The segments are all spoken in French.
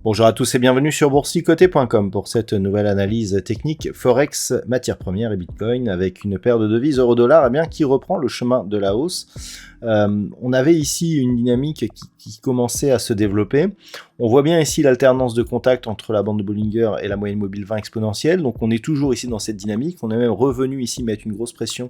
Bonjour à tous et bienvenue sur boursicoté.com pour cette nouvelle analyse technique Forex, matières premières et Bitcoin avec une paire de devises euro-dollar qui reprend le chemin de la hausse. On avait ici une dynamique qui commençait à se développer. On voit bien ici l'alternance de contact entre la bande de Bollinger et la moyenne mobile 20 exponentielle. Donc on est toujours ici dans cette dynamique. On est même revenu ici mettre une grosse pression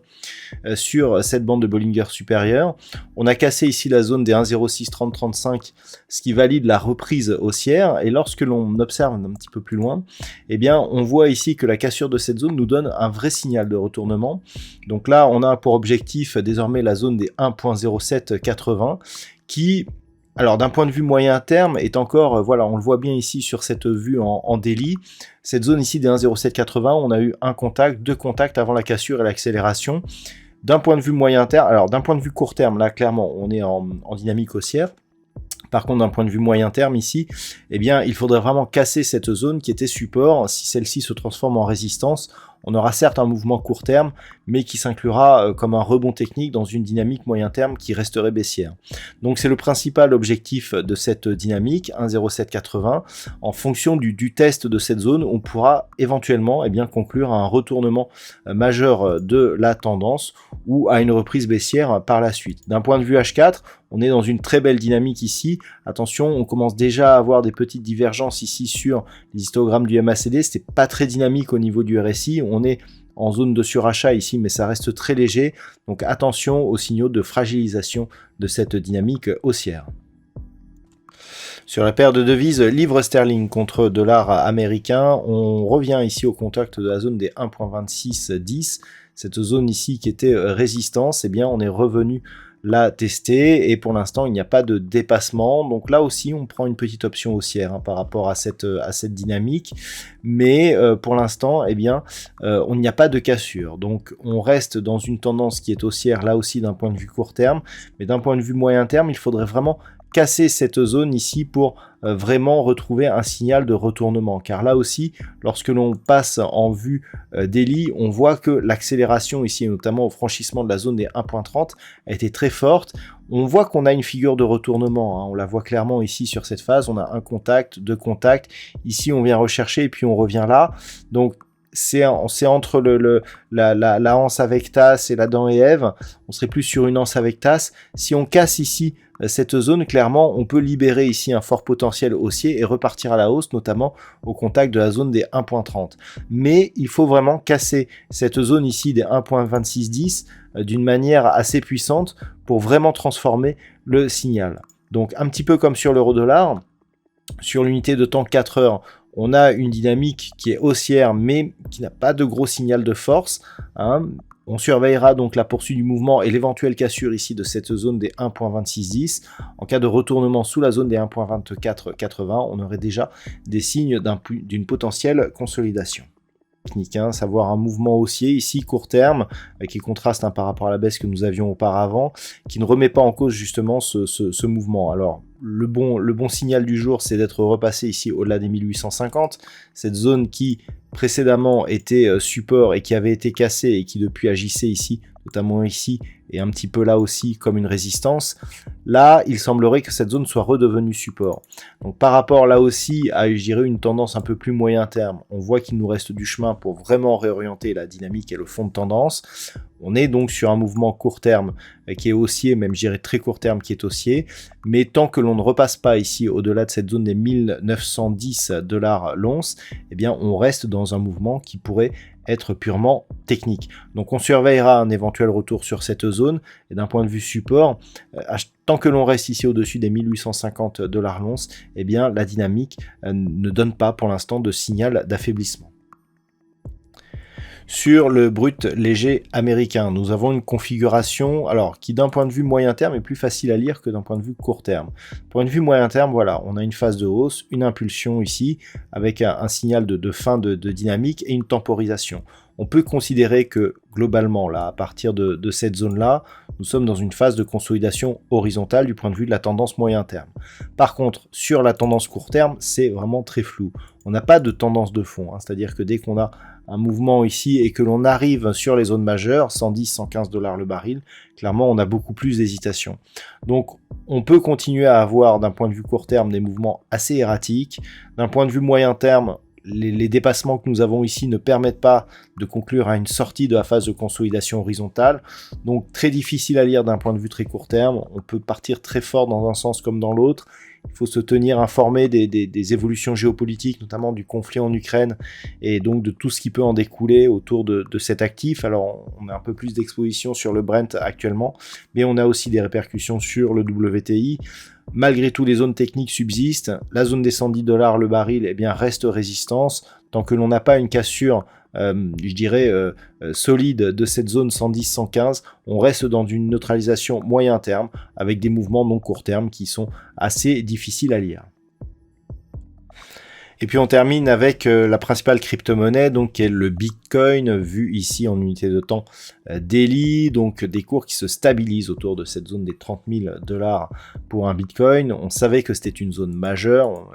sur cette bande de Bollinger supérieure. On a cassé ici la zone des 1,063035, ce qui valide la reprise haussière. Et lorsque l'on observe un petit peu plus loin, eh bien on voit ici que la cassure de cette zone nous donne un vrai signal de retournement. Donc là, on a pour objectif désormais la zone des 1,0780 qui, alors d'un point de vue moyen terme, est encore, voilà, on le voit bien ici sur cette vue en daily, cette zone ici des 1,0780, on a eu un contact, deux contacts avant la cassure et l'accélération. D'un point de vue moyen terme, alors d'un point de vue court terme, là clairement on est en dynamique haussière. Par contre, d'un point de vue moyen terme ici, eh bien, il faudrait vraiment casser cette zone qui était support. Si celle-ci se transforme en résistance, on aura certes un mouvement court terme, mais qui s'inclura comme un rebond technique dans une dynamique moyen terme qui resterait baissière. Donc c'est le principal objectif de cette dynamique, 1,0780. En fonction du test de cette zone, on pourra éventuellement conclure à un retournement majeur de la tendance ou à une reprise baissière par la suite. D'un point de vue H4, on est dans une très belle dynamique ici. Attention, on commence déjà à avoir des petites divergences ici sur les histogrammes du MACD. C'était pas très dynamique au niveau du RSI. On est en zone de surachat ici, mais ça reste très léger. Donc attention aux signaux de fragilisation de cette dynamique haussière. Sur la paire de devises livre sterling contre dollar américain, on revient ici au contact de la zone des 1,2610. Cette zone ici qui était résistance, eh bien on est revenu la tester et pour l'instant il n'y a pas de dépassement. Donc là aussi on prend une petite option haussière par rapport à cette dynamique, mais pour l'instant on n'y a pas de cassure. Donc on reste dans une tendance qui est haussière là aussi d'un point de vue court terme, mais d'un point de vue moyen terme il faudrait vraiment casser cette zone ici pour vraiment retrouver un signal de retournement, car là aussi lorsque l'on passe en vue daily, on voit que l'accélération ici, notamment au franchissement de la zone des 1,30, a été très forte. On voit qu'on a une figure de retournement, on la voit clairement ici sur cette phase, on a un contact, deux contacts, ici on vient rechercher et puis on revient là, donc c'est entre la anse avec tasse et la dent et Ève, on serait plus sur une anse avec tasse. Si on casse ici cette zone, clairement, on peut libérer ici un fort potentiel haussier et repartir à la hausse, notamment au contact de la zone des 1,30. Mais il faut vraiment casser cette zone ici des 1,2610 d'une manière assez puissante pour vraiment transformer le signal. Donc un petit peu comme sur l'euro-dollar, sur l'unité de temps 4 heures, on a une dynamique qui est haussière mais qui n'a pas de gros signal de force. On surveillera donc la poursuite du mouvement et l'éventuelle cassure ici de cette zone des 1,2610. En cas de retournement sous la zone des 1,2480, on aurait déjà des signes d'une potentielle consolidation. Technique, savoir un mouvement haussier ici court terme qui contraste par rapport à la baisse que nous avions auparavant, qui ne remet pas en cause justement ce mouvement. Alors le bon signal du jour, c'est d'être repassé ici au-delà des 1850, cette zone qui précédemment était support et qui avait été cassée et qui depuis agissait ici, notamment ici et un petit peu là aussi comme une résistance. Là, il semblerait que cette zone soit redevenue support. Donc par rapport là aussi à, je dirais, une tendance un peu plus moyen terme, on voit qu'il nous reste du chemin pour vraiment réorienter la dynamique et le fond de tendance. On est donc sur un mouvement court terme qui est haussier, même je dirais très court terme qui est haussier, mais tant que l'on ne repasse pas ici au-delà de cette zone des 1910 $ l'once, eh bien on reste dans un mouvement qui pourrait être purement technique. Donc on surveillera un éventuel retour sur cette zone et d'un point de vue support, tant que l'on reste ici au-dessus des 1850 $ l'once, eh bien la dynamique ne donne pas pour l'instant de signal d'affaiblissement. Sur le brut léger américain, nous avons une configuration alors qui d'un point de vue moyen terme est plus facile à lire que d'un point de vue court terme. Point de vue moyen terme, voilà, on a une phase de hausse, une impulsion ici avec un signal de fin de dynamique et une temporisation. On peut considérer que globalement, là, à partir de cette zone-là, nous sommes dans une phase de consolidation horizontale du point de vue de la tendance moyen terme. Par contre, sur la tendance court terme, c'est vraiment très flou. On n'a pas de tendance de fond, hein, c'est-à-dire que dès qu'on a un mouvement ici et que l'on arrive sur les zones majeures, 110, 115 $ le baril, clairement on a beaucoup plus d'hésitation. Donc on peut continuer à avoir d'un point de vue court terme des mouvements assez erratiques. D'un point de vue moyen terme, les dépassements que nous avons ici ne permettent pas de conclure à une sortie de la phase de consolidation horizontale. Donc très difficile à lire d'un point de vue très court terme. On peut partir très fort dans un sens comme dans l'autre. Il faut se tenir informé des évolutions géopolitiques, notamment du conflit en Ukraine, et donc de tout ce qui peut en découler autour de cet actif. Alors, on a un peu plus d'exposition sur le Brent actuellement, mais on a aussi des répercussions sur le WTI. Malgré tout, les zones techniques subsistent. La zone des 110 $ le baril reste résistance. Tant que l'on n'a pas une cassure solide de cette zone 110-115, on reste dans une neutralisation moyen terme avec des mouvements non court terme qui sont assez difficiles à lire. Et puis on termine avec la principale crypto-monnaie, donc qui est le Bitcoin, vu ici en unité de temps daily, donc des cours qui se stabilisent autour de cette zone des 30 000 $ pour un Bitcoin. On savait que c'était une zone majeure, on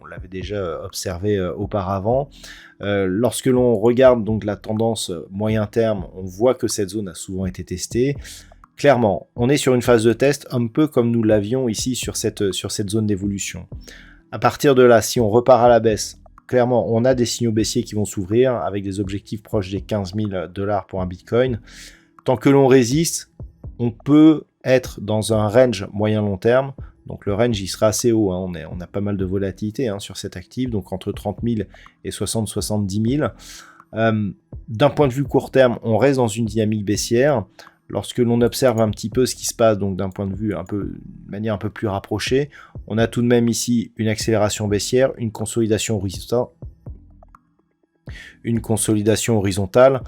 l'avait déjà observé auparavant. Lorsque l'on regarde donc la tendance moyen terme, on voit que cette zone a souvent été testée. Clairement, on est sur une phase de test un peu comme nous l'avions ici sur cette zone d'évolution. À partir de là, si on repart à la baisse, clairement, on a des signaux baissiers qui vont s'ouvrir avec des objectifs proches des 15 000 $ pour un Bitcoin. Tant que l'on résiste, on peut être dans un range moyen-long terme. Donc le range, il sera assez haut. Hein. On a pas mal de volatilité sur cet actif, donc entre 30 000 et 60-70 000. D'un point de vue court terme, on reste dans une dynamique baissière. Lorsque l'on observe un petit peu ce qui se passe, donc d'un point de vue de manière un peu plus rapprochée, on a tout de même ici une accélération baissière, une consolidation horizontale,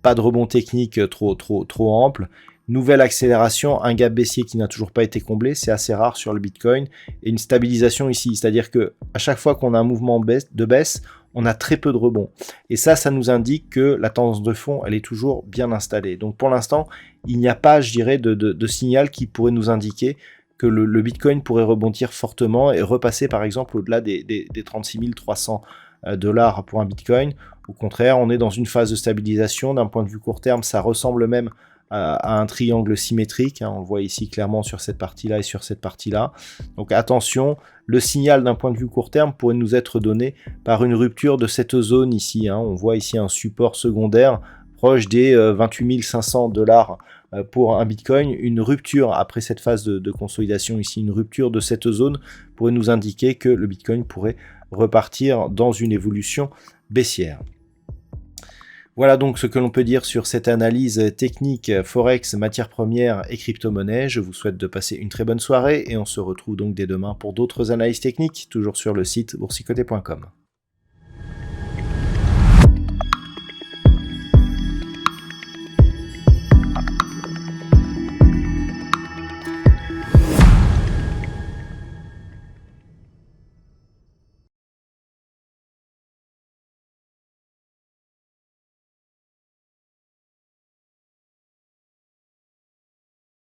pas de rebond technique trop ample, nouvelle accélération, un gap baissier qui n'a toujours pas été comblé, c'est assez rare sur le Bitcoin, et une stabilisation ici, c'est-à-dire que à chaque fois qu'on a un mouvement de baisse, on a très peu de rebond. Et ça nous indique que la tendance de fond, elle est toujours bien installée. Donc pour l'instant, il n'y a pas, je dirais, de signal qui pourrait nous indiquer que le Bitcoin pourrait rebondir fortement et repasser par exemple au-delà des 36 300 $ pour un Bitcoin. Au contraire, on est dans une phase de stabilisation. D'un point de vue court terme, ça ressemble même à un triangle symétrique, on le voit ici clairement sur cette partie-là et sur cette partie-là. Donc attention, le signal d'un point de vue court terme pourrait nous être donné par une rupture de cette zone ici. On voit ici un support secondaire proche des 28 500 $ pour un Bitcoin. Une rupture après cette phase de consolidation ici, une rupture de cette zone pourrait nous indiquer que le Bitcoin pourrait repartir dans une évolution baissière. Voilà donc ce que l'on peut dire sur cette analyse technique Forex, matières premières et crypto-monnaie. Je vous souhaite de passer une très bonne soirée et on se retrouve donc dès demain pour d'autres analyses techniques, toujours sur le site boursicoté.com.